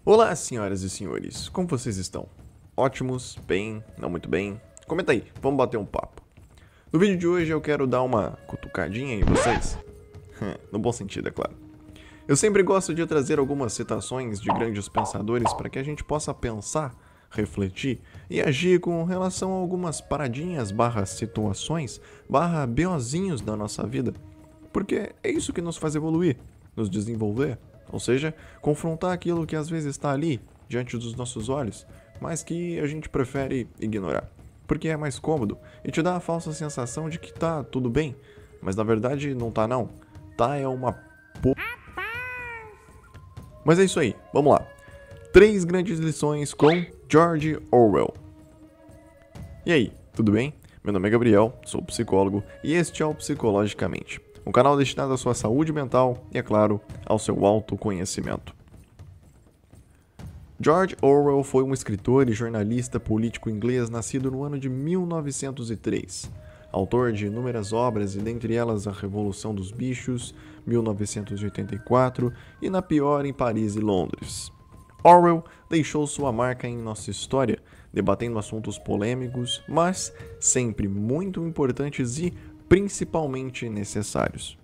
Olá, senhoras e senhores, como vocês estão? Ótimos? Bem? Não muito bem? Comenta aí, vamos bater um papo. No vídeo de hoje eu quero dar uma cutucadinha em vocês. No bom sentido, é claro. Eu sempre gosto de trazer algumas citações de grandes pensadores para que a gente possa pensar, refletir e agir com relação a algumas paradinhas, situações, BOzinhos da nossa vida. Porque é isso que nos faz evoluir, nos desenvolver. Ou seja, confrontar aquilo que às vezes está ali, diante dos nossos olhos, mas que a gente prefere ignorar. Porque é mais cômodo e te dá a falsa sensação de que tá tudo bem, mas na verdade não tá não. Tá é uma p... Mas é isso aí, vamos lá. 3 grandes lições com George Orwell. E aí, tudo bem? Meu nome é Gabriel, sou psicólogo e este é o Psicologicamente. Um canal destinado à sua saúde mental e, é claro, ao seu autoconhecimento. George Orwell foi um escritor e jornalista político inglês nascido no ano de 1903. Autor de inúmeras obras e dentre elas A Revolução dos Bichos, 1984 e Na Pior em Paris e Londres. Orwell deixou sua marca em nossa história, debatendo assuntos polêmicos, mas sempre muito importantes e principalmente necessários.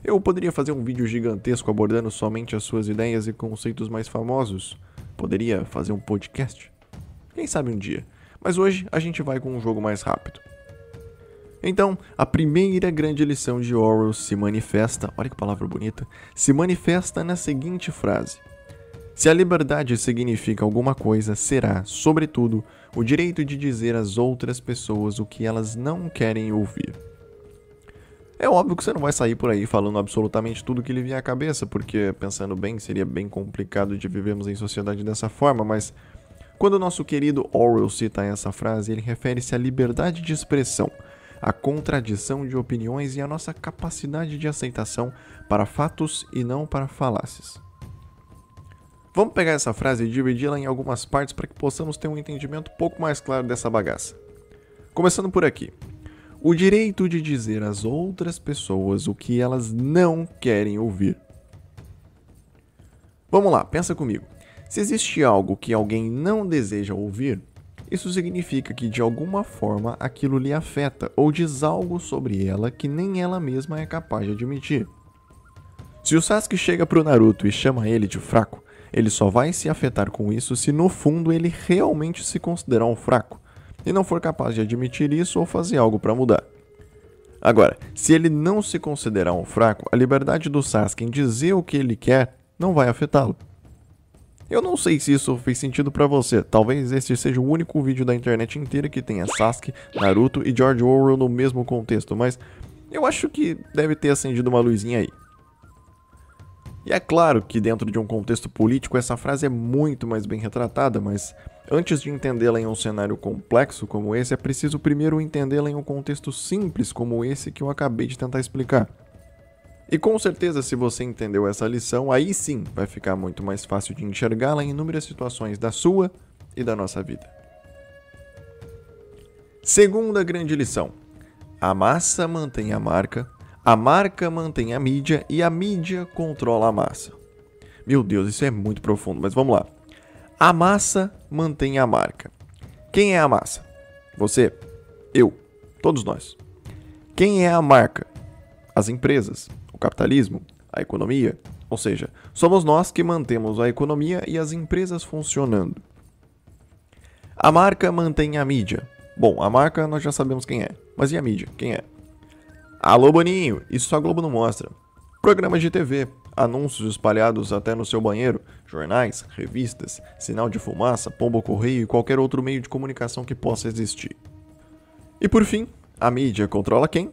Eu poderia fazer um vídeo gigantesco abordando somente as suas ideias e conceitos mais famosos. Poderia fazer um podcast. Quem sabe um dia. Mas hoje a gente vai com um jogo mais rápido. Então, a primeira grande lição de Orwell se manifesta, olha que palavra bonita, se manifesta na seguinte frase: se a liberdade significa alguma coisa, será, sobretudo, o direito de dizer às outras pessoas o que elas não querem ouvir. É óbvio que você não vai sair por aí falando absolutamente tudo que lhe vier à cabeça, porque, pensando bem, seria bem complicado de vivermos em sociedade dessa forma, mas quando o nosso querido Orwell cita essa frase, ele refere-se à liberdade de expressão, à contradição de opiniões e à nossa capacidade de aceitação para fatos e não para falácias. Vamos pegar essa frase e dividi-la em algumas partes para que possamos ter um entendimento um pouco mais claro dessa bagaça. Começando por aqui. O direito de dizer às outras pessoas o que elas não querem ouvir. Vamos lá, pensa comigo. Se existe algo que alguém não deseja ouvir, isso significa que de alguma forma aquilo lhe afeta ou diz algo sobre ela que nem ela mesma é capaz de admitir. Se o Sasuke chega pro Naruto e chama ele de fraco, ele só vai se afetar com isso se no fundo ele realmente se considerar um fraco e não for capaz de admitir isso ou fazer algo para mudar. Agora, se ele não se considerar um fraco, a liberdade do Sasuke em dizer o que ele quer não vai afetá-lo. Eu não sei se isso fez sentido para você, talvez este seja o único vídeo da internet inteira que tenha Sasuke, Naruto e George Orwell no mesmo contexto, mas eu acho que deve ter acendido uma luzinha aí. E é claro que dentro de um contexto político essa frase é muito mais bem retratada, mas antes de entendê-la em um cenário complexo como esse, é preciso primeiro entendê-la em um contexto simples como esse que eu acabei de tentar explicar. E com certeza, se você entendeu essa lição, aí sim vai ficar muito mais fácil de enxergá-la em inúmeras situações da sua e da nossa vida. Segunda grande lição: a massa mantém a marca mantém a mídia e a mídia controla a massa. Meu Deus, isso é muito profundo, mas vamos lá. A massa mantém a marca. Quem é a massa? Você, eu, todos nós. Quem é a marca? As empresas, o capitalismo, a economia. Ou seja, somos nós que mantemos a economia e as empresas funcionando. A marca mantém a mídia. Bom, a marca nós já sabemos quem é, mas e a mídia? Quem é? Alô, Boninho, isso a Globo não mostra. Programas de TV, anúncios espalhados até no seu banheiro, jornais, revistas, sinal de fumaça, pombo-correio e qualquer outro meio de comunicação que possa existir. E por fim, a mídia controla quem?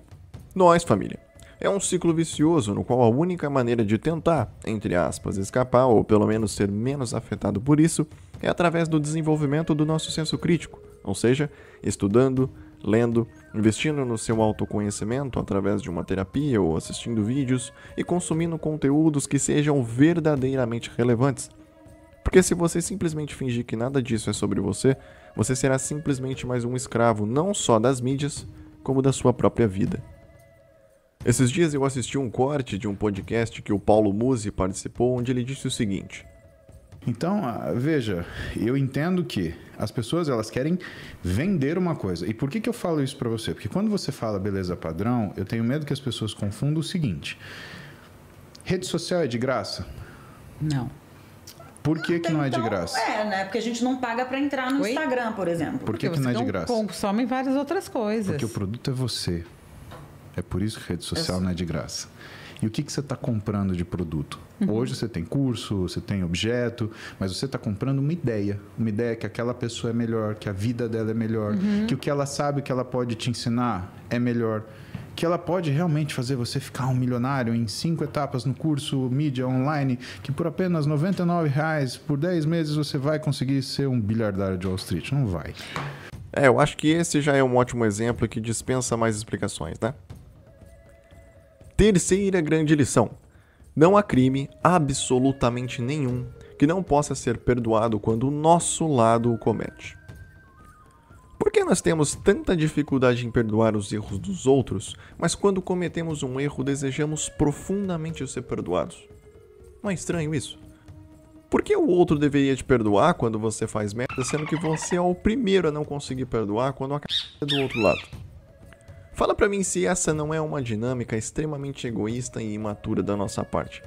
Nós, família. É um ciclo vicioso no qual a única maneira de tentar, entre aspas, escapar ou pelo menos ser menos afetado por isso é através do desenvolvimento do nosso senso crítico, ou seja, estudando, lendo, investindo no seu autoconhecimento através de uma terapia ou assistindo vídeos e consumindo conteúdos que sejam verdadeiramente relevantes. Porque se você simplesmente fingir que nada disso é sobre você, você será simplesmente mais um escravo não só das mídias, como da sua própria vida. Esses dias eu assisti um corte de um podcast que o Paulo Musi participou, onde ele disse o seguinte: Então, veja, eu entendo que as pessoas elas querem vender uma coisa. E por que eu falo isso para você? Porque quando você fala beleza padrão, eu tenho medo que as pessoas confundam o seguinte: rede social é de graça? Não. Por que não é de graça? Né? Porque a gente não paga para entrar no Instagram, por exemplo. Por que não é de graça? Consomem várias outras coisas. Porque o produto é você. É por isso que rede social não é de graça. E o que você está comprando de produto? Hoje você tem curso, você tem objeto, mas você está comprando uma ideia. Uma ideia que aquela pessoa é melhor, que a vida dela é melhor, que o que ela sabe que ela pode te ensinar é melhor, que ela pode realmente fazer você ficar um milionário em 5 etapas no curso mídia online, que por apenas R$ 99,00 por 10 meses você vai conseguir ser um bilhardário de Wall Street. Não vai. Eu acho que esse já é um ótimo exemplo que dispensa mais explicações, né? Terceira grande lição: não há crime absolutamente nenhum que não possa ser perdoado quando o nosso lado o comete. Por que nós temos tanta dificuldade em perdoar os erros dos outros, mas quando cometemos um erro desejamos profundamente ser perdoados? Não é estranho isso? Por que o outro deveria te perdoar quando você faz merda, sendo que você é o primeiro a não conseguir perdoar quando a c*** é do outro lado? Fala pra mim se essa não é uma dinâmica extremamente egoísta e imatura da nossa parte.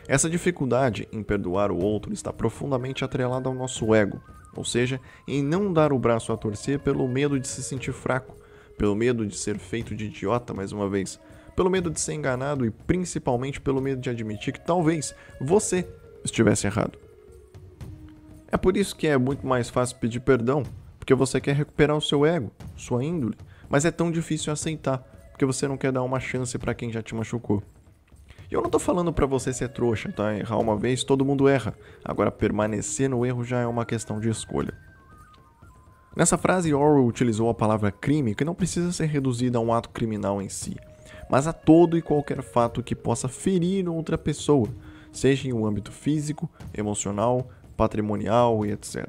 Essa dificuldade em perdoar o outro está profundamente atrelada ao nosso ego, ou seja, em não dar o braço a torcer pelo medo de se sentir fraco, pelo medo de ser feito de idiota mais uma vez, pelo medo de ser enganado e principalmente pelo medo de admitir que talvez você estivesse errado. É por isso que é muito mais fácil pedir perdão, porque você quer recuperar o seu ego, sua índole, mas é tão difícil aceitar, porque você não quer dar uma chance pra quem já te machucou. E eu não tô falando pra você ser trouxa, tá? Errar uma vez, todo mundo erra. Agora, permanecer no erro já é uma questão de escolha. Nessa frase, Orwell utilizou a palavra crime, que não precisa ser reduzida a um ato criminal em si, mas a todo e qualquer fato que possa ferir outra pessoa, seja em um âmbito físico, emocional, patrimonial e etc.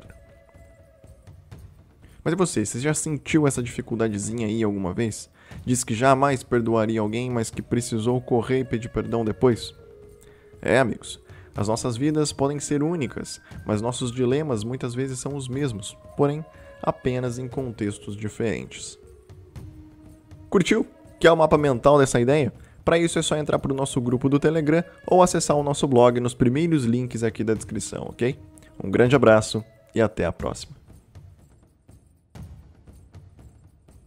Mas e você já sentiu essa dificuldadezinha aí alguma vez? Disse que jamais perdoaria alguém, mas que precisou correr e pedir perdão depois? Amigos, as nossas vidas podem ser únicas, mas nossos dilemas muitas vezes são os mesmos, porém apenas em contextos diferentes. Curtiu? Quer o mapa mental dessa ideia? Para isso é só entrar para o nosso grupo do Telegram ou acessar o nosso blog nos primeiros links aqui da descrição, ok? Um grande abraço e até a próxima.